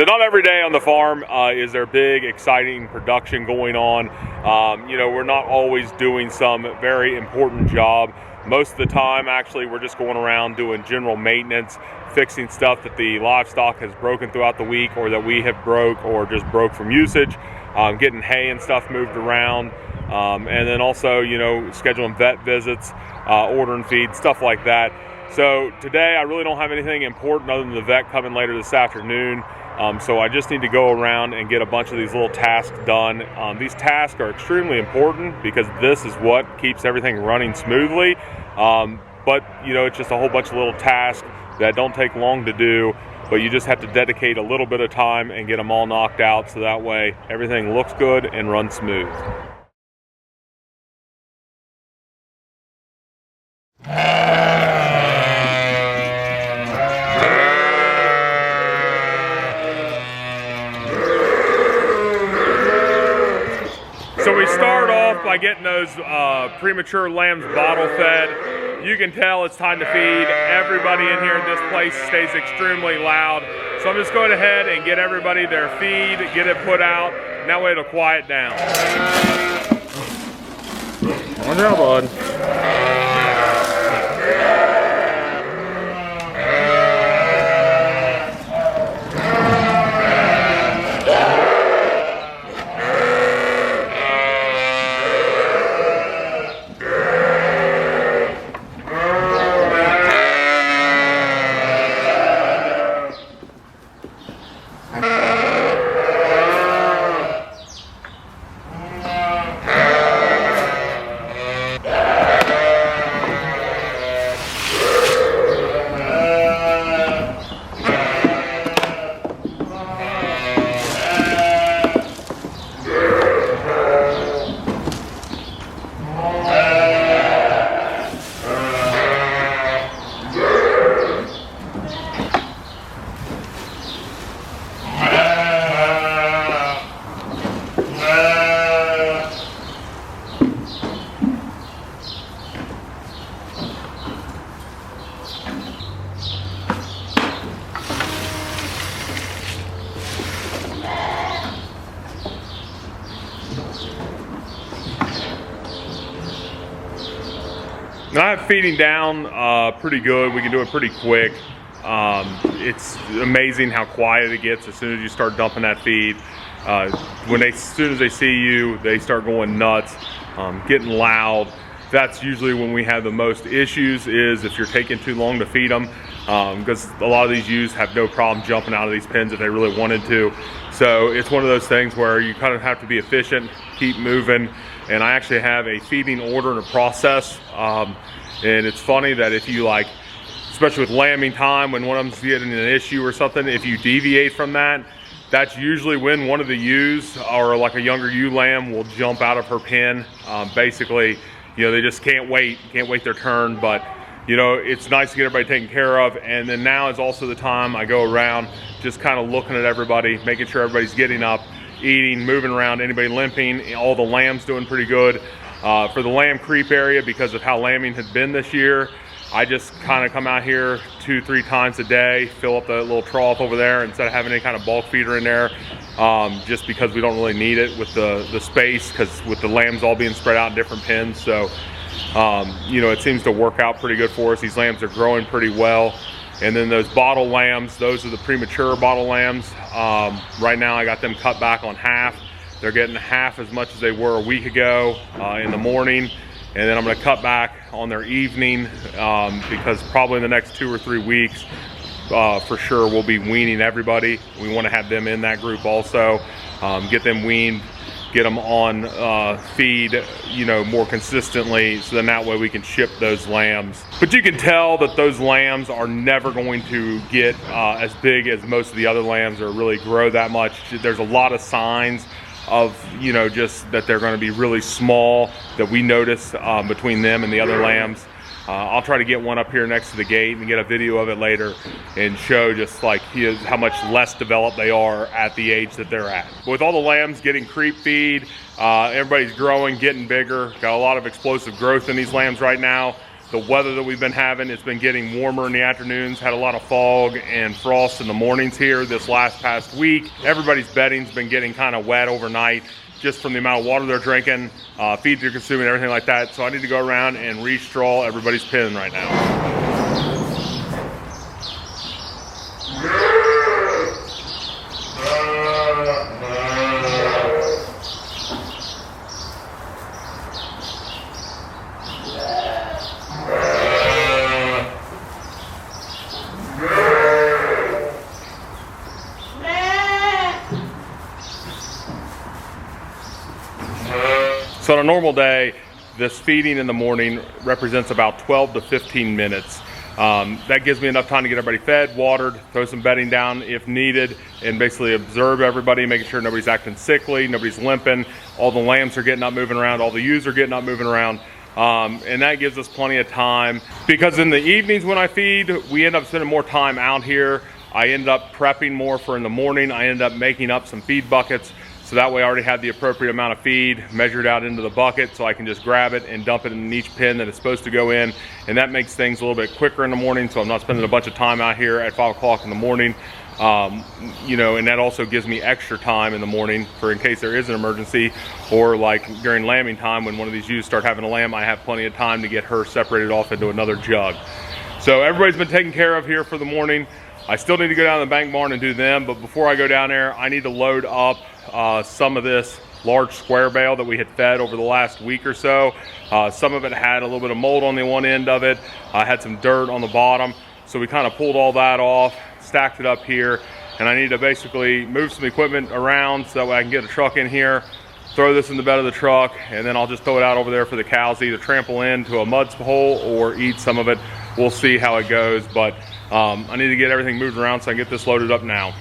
So not every day on the farm is there big, exciting production going on. We're not always doing some very important job. Most of the time, actually, we're just going around doing general maintenance, fixing stuff that the livestock has broken throughout the week or that we have broke or just broke from usage, getting hay and stuff moved around, and then also, scheduling vet visits, ordering feed, stuff like that. So today I really don't have anything important other than the vet coming later this afternoon. So I just need to go around and get a bunch of these little tasks done. These tasks are extremely important because this is what keeps everything running smoothly. But it's just a whole bunch of little tasks that don't take long to do, but you just have to dedicate a little bit of time and get them all knocked out so that way everything looks good and runs smooth. So we start off by getting those premature lambs bottle fed. You can tell it's time to feed. Everybody in here in this place stays extremely loud. So I'm just going ahead and get everybody their feed, get it put out, and that way it'll quiet down. Good job, bud. Now I have feeding down pretty good. We can do it pretty quick. It's amazing how quiet it gets as soon as you start dumping that feed. As soon as they see you, they start going nuts, getting loud. That's usually when we have the most issues, is if you're taking too long to feed them, because a lot of these ewes have no problem jumping out of these pens if they really wanted to. So it's one of those things where you kind of have to be efficient, keep moving. And I actually have a feeding order and a process. And it's funny that if you especially with lambing time, when one of them's getting an issue or something, if you deviate from that, that's usually when one of the ewes, or like a younger ewe lamb, will jump out of her pen. Basically, they just can't wait their turn. But it's nice to get everybody taken care of. And then now is also the time I go around just kind of looking at everybody, making sure everybody's getting up, eating, moving around, anybody limping. All the lambs doing pretty good. For the lamb creep area, because of how lambing has been this year, I just kind of come out here 2-3 times a day, fill up the little trough over there instead of having any kind of bulk feeder in there, just because we don't really need it with the space, because with the lambs all being spread out in different pens. So it seems to work out pretty good for us. These lambs are growing pretty well. And then those bottle lambs, those are the premature bottle lambs. Right now I got them cut back on half. They're getting half as much as they were a week ago in the morning. And then I'm gonna cut back on their evening because probably in the next 2 or 3 weeks, for sure we'll be weaning everybody. We wanna have them in that group also, get them weaned, get them on feed, more consistently, so then that way we can ship those lambs. But you can tell that those lambs are never going to get as big as most of the other lambs or really grow that much. There's a lot of signs of just that they're going to be really small that we notice between them and the other lambs. I'll try to get one up here next to the gate and get a video of it later and show just how much less developed they are at the age that they're at. With all the lambs getting creep feed, everybody's growing, getting bigger. Got a lot of explosive growth in these lambs right now. the weather that we've been having. It's been getting warmer in the afternoons, had a lot of fog and frost in the mornings here this past week. Everybody's bedding's been getting kind of wet overnight just from the amount of water they're drinking, feed they're consuming, everything like that. So I need to go around and re-straw everybody's pen right now. So on a normal day, this feeding in the morning represents about 12 to 15 minutes. That gives me enough time to get everybody fed, watered, throw some bedding down if needed, and basically observe everybody, making sure nobody's acting sickly, nobody's limping, all the lambs are getting up, moving around, all the ewes are getting up, moving around. And that gives us plenty of time, because in the evenings when I feed, we end up spending more time out here. I end up prepping more for in the morning. I end up making up some feed buckets. So that way I already have the appropriate amount of feed measured out into the bucket, so I can just grab it and dump it in each pen that it's supposed to go in. And that makes things a little bit quicker in the morning, so I'm not spending a bunch of time out here at 5 o'clock in the morning. You know, and that also gives me extra time in the morning for in case there is an emergency, or like during lambing time when one of these ewes start having a lamb, I have plenty of time to get her separated off into another jug. So everybody's been taken care of here for the morning. I still need to go down to the bank barn and do them, but before I go down there, I need to load up some of this large square bale that we had fed over the last week or so. Some of it had a little bit of mold on the one end of it. I had some dirt on the bottom. So we kind of pulled all that off, stacked it up here, and I need to basically move some equipment around so that way I can get a truck in here, throw this in the bed of the truck, and then I'll just throw it out over there for the cows to either trample into a mud hole or eat some of it. We'll see how it goes, but I need to get everything moved around so I can get this loaded up now.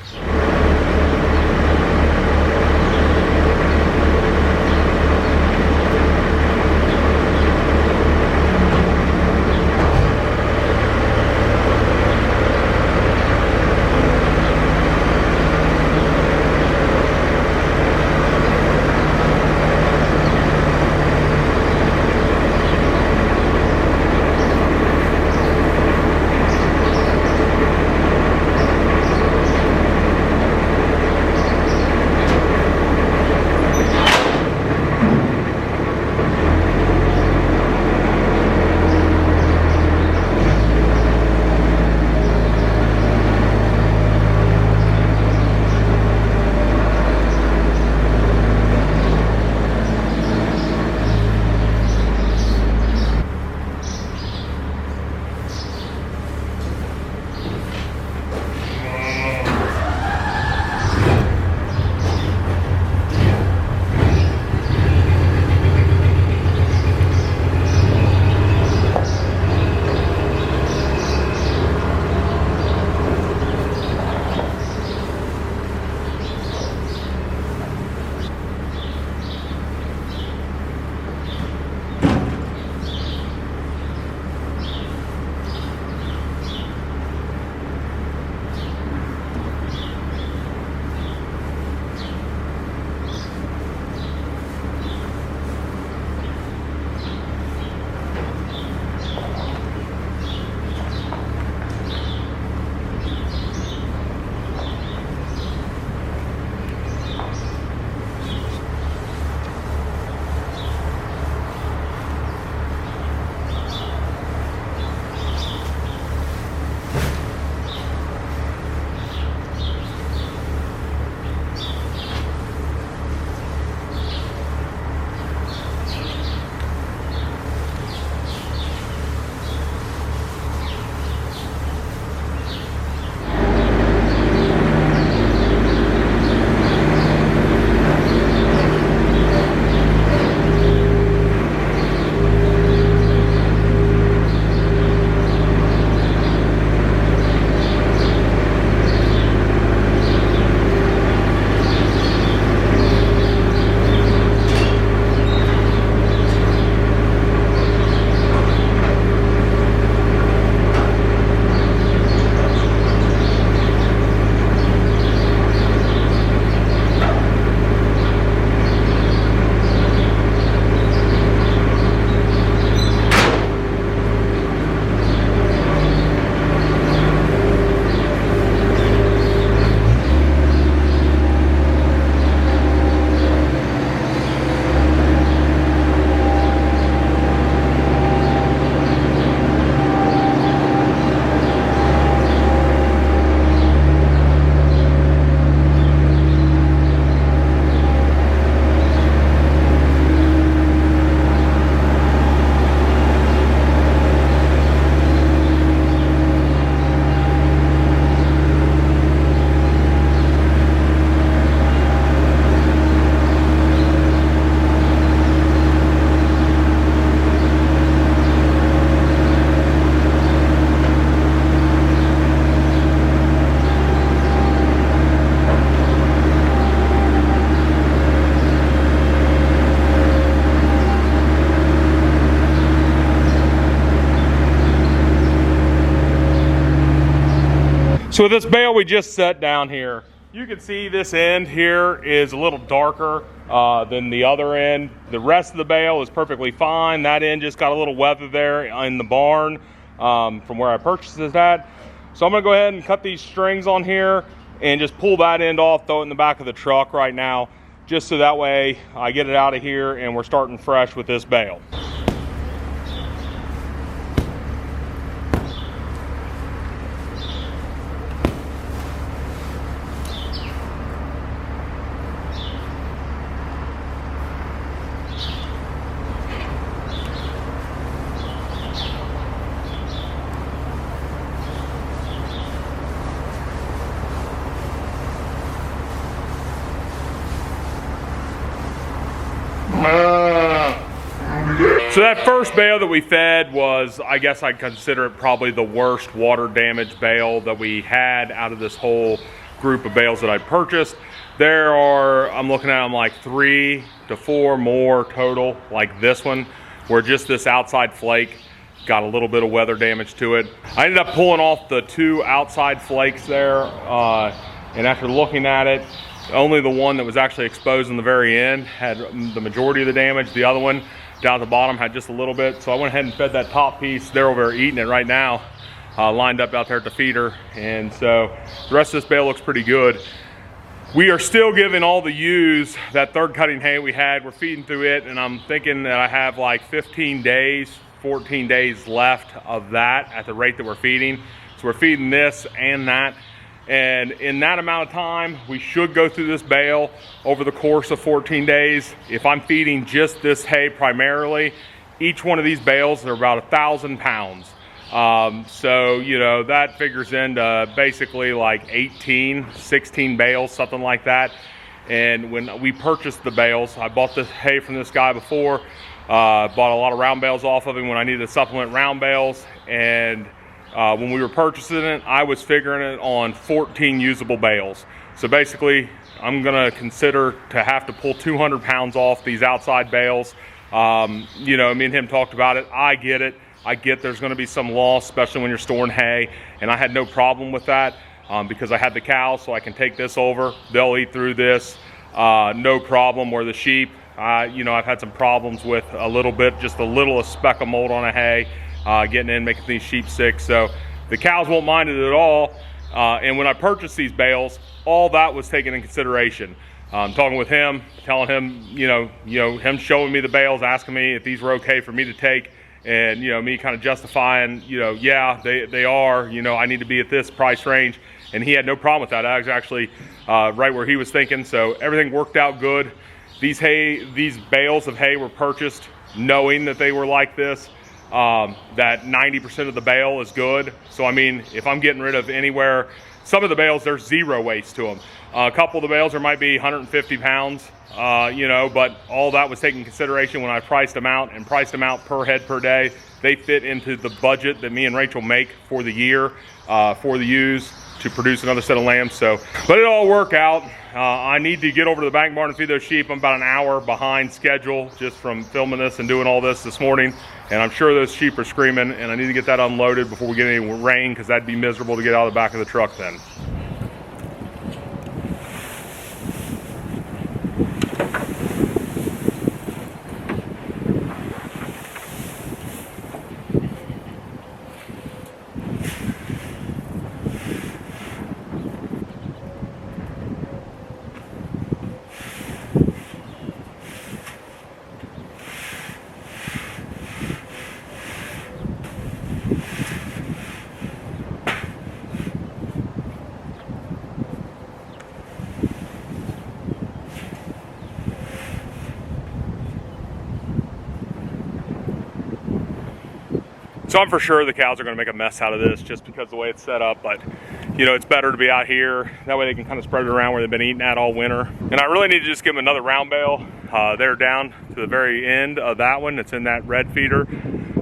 So with this bale we just set down here, you can see this end here is a little darker than the other end. The rest of the bale is perfectly fine. That end just got a little weather there in the barn from where I purchased it at. So I'm gonna go ahead and cut these strings on here and just pull that end off, throw it in the back of the truck right now, just so that way I get it out of here and we're starting fresh with this bale. So that first bale that we fed was, I guess I'd consider it probably the worst water damage bale that we had out of this whole group of bales that I purchased. There are, I'm looking at them like 3 to 4 more total, like this one, where just this outside flake got a little bit of weather damage to it. I ended up pulling off the 2 outside flakes there, and after looking at it, only the one that was actually exposed in the very end had the majority of the damage. The other one down at the bottom had just a little bit. So I went ahead and fed that top piece. They're over there eating it right now, lined up out there at the feeder. And so the rest of this bale looks pretty good. We are still giving all the ewes that third cutting hay we had. We're feeding through it, and I'm thinking that I have like 15 days, 14 days left of that at the rate that we're feeding. So we're feeding this and that. And in that amount of time, we should go through this bale over the course of 14 days. If I'm feeding just this hay primarily, each one of these bales are about 1,000 pounds. So, you know, that figures into basically like 18, 16 bales, something like that. And when we purchased the bales, I bought the hay from this guy before, bought a lot of round bales off of him when I needed to supplement round bales. And when we were purchasing it, I was figuring it on 14 usable bales. So basically, I'm gonna consider to have to pull 200 pounds off these outside bales. You know, me and him talked about it. I get it. I get there's gonna be some loss, especially when you're storing hay. And I had no problem with that because I had the cows, so I can take this over. They'll eat through this, no problem. Where the sheep, you know, I've had some problems with a little bit, just a little speck of mold on a hay. Getting in, making these sheep sick. So the cows won't mind it at all. And when I purchased these bales, all that was taken in consideration. Talking with him, telling him, you know, him showing me the bales, asking me if these were okay for me to take, and you know, me kind of justifying, you know, yeah, they are. You know, I need to be at this price range, and he had no problem with that. I was actually right where he was thinking. So everything worked out good. These bales of hay were purchased knowing that they were like this. That 90% of the bale is good. So I mean, if I'm getting rid of anywhere, some of the bales, there's 0 waste to them. A couple of the bales, there might be 150 pounds, you know, but all that was taken into consideration when I priced them out, and priced them out per head per day. They fit into the budget that me and Rachel make for the year, for the ewes to produce another set of lambs. So, but it all worked out. I need to get over to the bank barn and feed those sheep. I'm about an hour behind schedule just from filming this and doing all this morning. And I'm sure those sheep are screaming, and I need to get that unloaded before we get any rain, because that'd be miserable to get out of the back of the truck then. So I'm for sure the cows are going to make a mess out of this just because of the way it's set up, but you know, it's better to be out here. That way they can kind of spread it around where they've been eating at all winter. And I really need to just give them another round bale. They're down to the very end of that one. It's in that red feeder.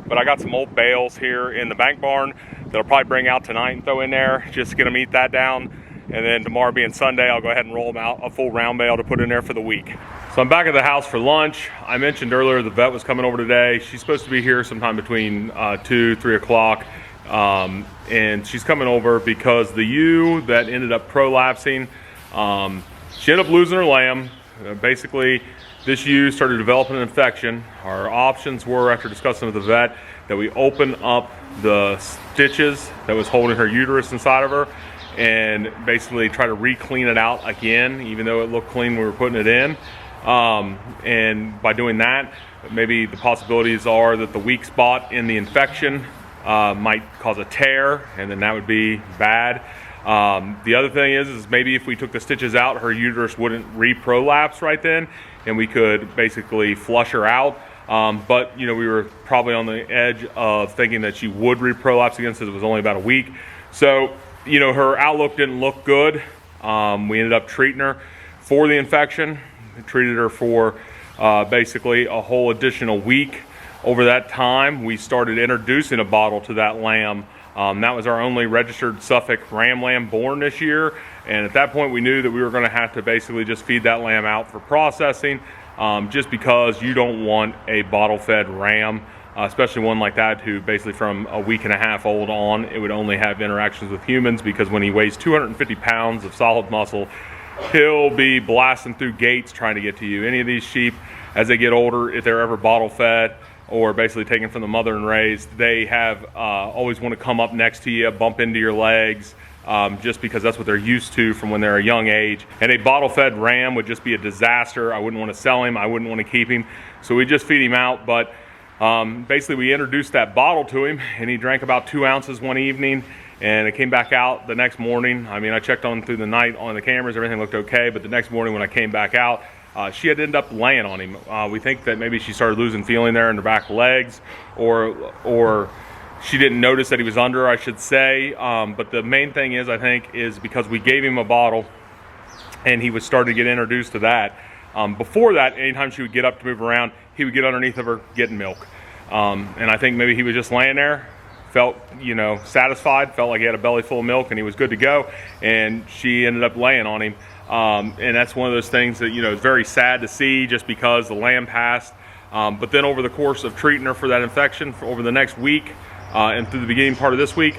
But I got some old bales here in the bank barn that I'll probably bring out tonight and throw in there just to get them eat that down. And then tomorrow being Sunday, I'll go ahead and roll them out a full round bale to put in there for the week. So I'm back at the house for lunch. I mentioned earlier the vet was coming over today. She's supposed to be here sometime between 2, 3 o'clock. And she's coming over because the ewe that ended up prolapsing, she ended up losing her lamb. Basically, this ewe started developing an infection. Our options were, after discussing with the vet, that we open up the stitches that was holding her uterus inside of her and basically try to re-clean it out again, even though it looked clean when we were putting it in. And by doing that, maybe the possibilities are that the weak spot in the infection might cause a tear, and then that would be bad. The other thing is maybe if we took the stitches out, her uterus wouldn't re-prolapse right then, and we could basically flush her out. But we were probably on the edge of thinking that she would re-prolapse again, since it was only about a week. So her outlook didn't look good. We ended up treating her for the infection. We treated her for basically a whole additional week. Over that time, we started introducing a bottle to that lamb. That was our only registered Suffolk ram lamb born this year, and at that point we knew that we were going to have to basically just feed that lamb out for processing, just because you don't want a bottle-fed ram, especially one like that who basically from a week and a half old on, it would only have interactions with humans, because when he weighs 250 pounds of solid muscle, he'll be blasting through gates trying to get to you. Any of these sheep, as they get older, if they're ever bottle-fed or basically taken from the mother and raised, they have always want to come up next to you, bump into your legs, just because that's what they're used to from when they're a young age. And a bottle-fed ram would just be a disaster. I wouldn't want to sell him. I wouldn't want to keep him. So we just feed him out. But basically we introduced that bottle to him, and he drank about 2 ounces one evening, and it came back out the next morning. I mean, I checked on through the night on the cameras, everything looked okay, but the next morning when I came back out, she had ended up laying on him. We think that maybe she started losing feeling there in her back legs, or she didn't notice that he was under her, I should say. But the main thing is, I think, is because we gave him a bottle and he was starting to get introduced to that. Before that, anytime she would get up to move around, he would get underneath of her getting milk. And I think maybe he was just laying there, felt satisfied, felt like he had a belly full of milk and he was good to go, and she ended up laying on him. And that's one of those things that is very sad to see, just because the lamb passed. But then over the course of treating her for that infection for over the next week, and through the beginning part of this week,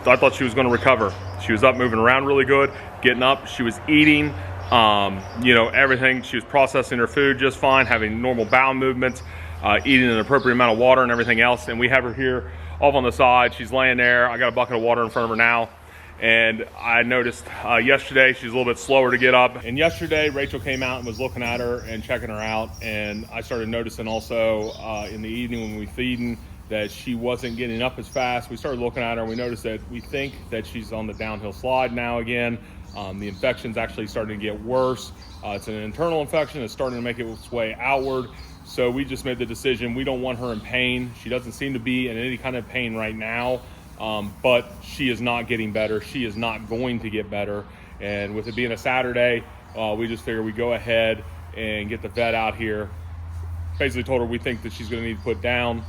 I thought she was going to recover. She was up moving around really good, getting up, she was eating, everything. She was processing her food just fine, having normal bowel movements, eating an appropriate amount of water and everything else. And we have her here off on the side. She's laying there. I got a bucket of water in front of her now. And I noticed yesterday she's a little bit slower to get up. And yesterday Rachel came out and was looking at her and checking her out. And I started noticing also in the evening when we feeding that she wasn't getting up as fast. We started looking at her and we noticed that we think that she's on the downhill slide now again. The infection's actually starting to get worse. It's an internal infection. It's starting to make its way outward. So we just made the decision. We don't want her in pain. She doesn't seem to be in any kind of pain right now. But she is not getting better. She is not going to get better. And with it being a Saturday, we just figured we'd go ahead and get the vet out here. Basically told her we think that she's going to need to put down.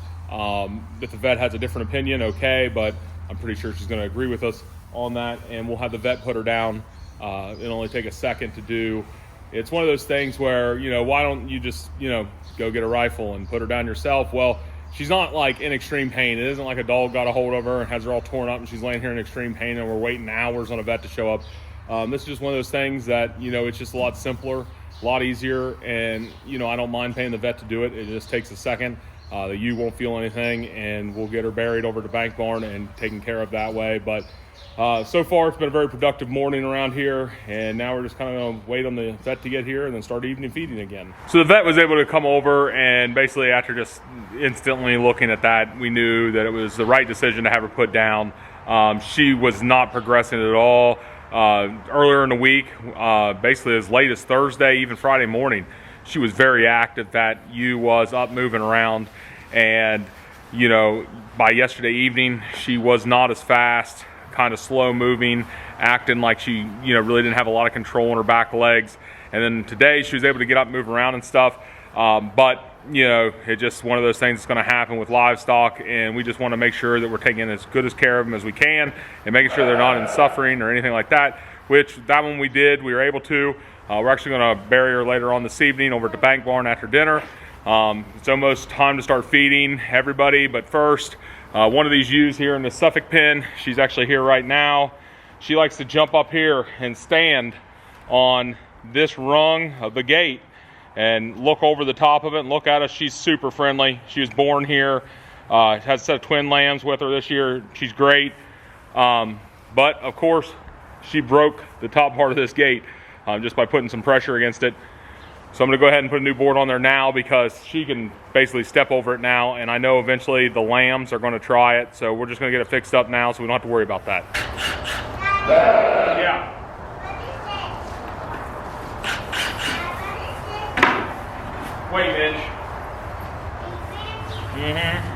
If the vet has a different opinion, okay, but I'm pretty sure she's going to agree with us on that. And we'll have the vet put her down. It'll only take a second to do. It's one of those things where, why don't you just, go get a rifle and put her down yourself? Well, she's not like in extreme pain. It isn't like a dog got a hold of her and has her all torn up and she's laying here in extreme pain and we're waiting hours on a vet to show up. This is just one of those things that, it's just a lot simpler, a lot easier. And, I don't mind paying the vet to do it. It just takes a second. The ewe won't feel anything, and we'll get her buried over to Bank Barn and taken care of that way. But so far it's been a very productive morning around here, and now we're just kind of going to wait on the vet to get here and then start evening feeding again. So the vet was able to come over, and basically after just instantly looking at that, we knew that it was the right decision to have her put down. She was not progressing at all. Earlier in the week, basically as late as Thursday, even Friday morning, she was very active. That ewe was up moving around, and by yesterday evening she was not as fast, kind of slow moving, acting like she really didn't have a lot of control in her back legs. And then today she was able to get up and move around and stuff, but it's just one of those things that's going to happen with livestock, and we just want to make sure that we're taking as good as care of them as we can and making sure they're not in suffering or anything like that, which that one we did. We were able to. We're actually going to bury her later on this evening over at the Bank Barn after dinner. It's almost time to start feeding everybody, but first One of these ewes here in the Suffolk pen, she's actually here right now. She likes to jump up here and stand on this rung of the gate and look over the top of it and look at us. She's super friendly. She was born here, has a set of twin lambs with her this year. She's great. But of course, she broke the top part of this gate just by putting some pressure against it. So I'm gonna go ahead and put a new board on there now because she can basically step over it now, and I know eventually the lambs are gonna try it, so we're just gonna get it fixed up now so we don't have to worry about that. Yeah. Wait, Mitch. Mm-hmm.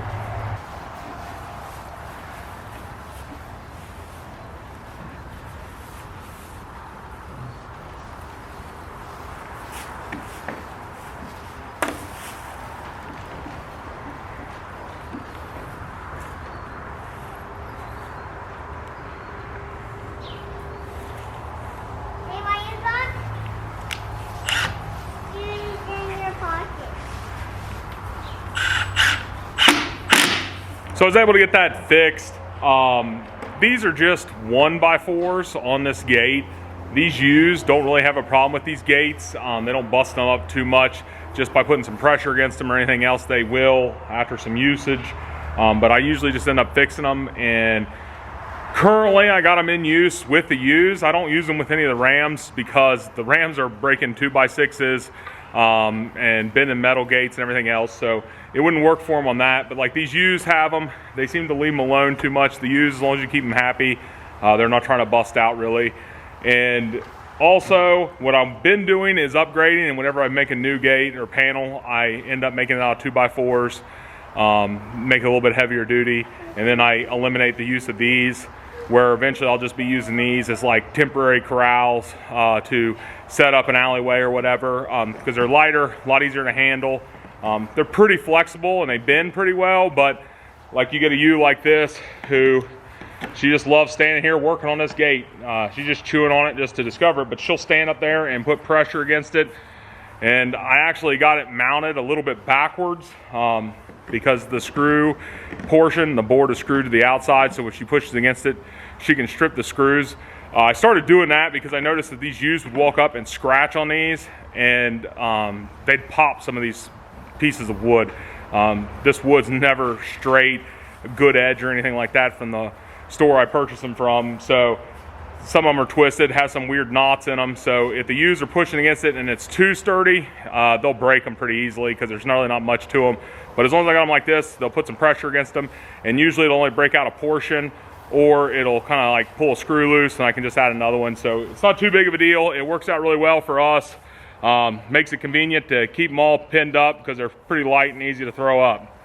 So I was able to get that fixed. These are just 1x4s on this gate. These ewes don't really have a problem with these gates. They don't bust them up too much. Just by putting some pressure against them or anything else, they will after some usage. But I usually just end up fixing them. And currently I got them in use with the ewes. I don't use them with any of the rams because the rams are breaking 2x6s and bending metal gates and everything else. So it wouldn't work for them on that. But like these ewes have them. They seem to leave them alone too much. The ewes, as long as you keep them happy, they're not trying to bust out really. And also what I've been doing is upgrading, and whenever I make a new gate or panel, I end up making it out of 2x4s, make it a little bit heavier duty, and then I eliminate the use of these, where eventually I'll just be using these as like temporary corrals to set up an alleyway or whatever, because they're lighter, a lot easier to handle. They're pretty flexible and they bend pretty well, but like you get a ewe like this who she just loves standing here working on this gate. She's just chewing on it just to discover it, but she'll stand up there and put pressure against it. And I actually got it mounted a little bit backwards because the screw portion, the board is screwed to the outside, so when she pushes against it, she can strip the screws. I started doing that because I noticed that these ewes would walk up and scratch on these, and they'd pop some of these pieces of wood. This wood's never straight, good edge or anything like that from the store I purchased them from. So some of them are twisted, have some weird knots in them. So if the ewes are pushing against it and it's too sturdy, they'll break them pretty easily because there's really not much to them. But as long as I got them like this, they'll put some pressure against them, and usually it'll only break out a portion, or it'll kind of like pull a screw loose and I can just add another one. So it's not too big of a deal. It works out really well for us. Makes it convenient to keep them all pinned up because they're pretty light and easy to throw up.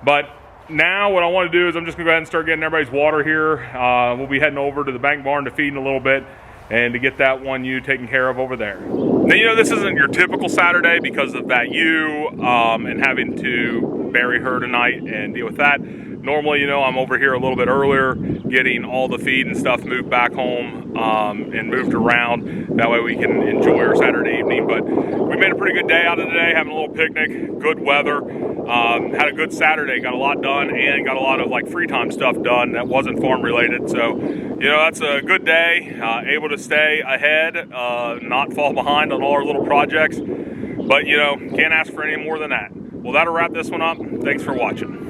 But now what I want to do is I'm just gonna go ahead and start getting everybody's water here. We'll be heading over to the bank barn to feed in a little bit and to get that one ewe taken care of over there. Now, you know, this isn't your typical Saturday because of that ewe and having to bury her tonight and deal with that. Normally, you know, I'm over here a little bit earlier getting all the feed and stuff moved back home and moved around. That way we can enjoy our Saturday evening. But we made a pretty good day out of today, having a little picnic, good weather. Had a good Saturday, got a lot done, and got a lot of like free time stuff done that wasn't farm related. So, you know, that's a good day, able to stay ahead, not fall behind on all our little projects. But, you know, can't ask for any more than that. Well, that'll wrap this one up. Thanks for watching.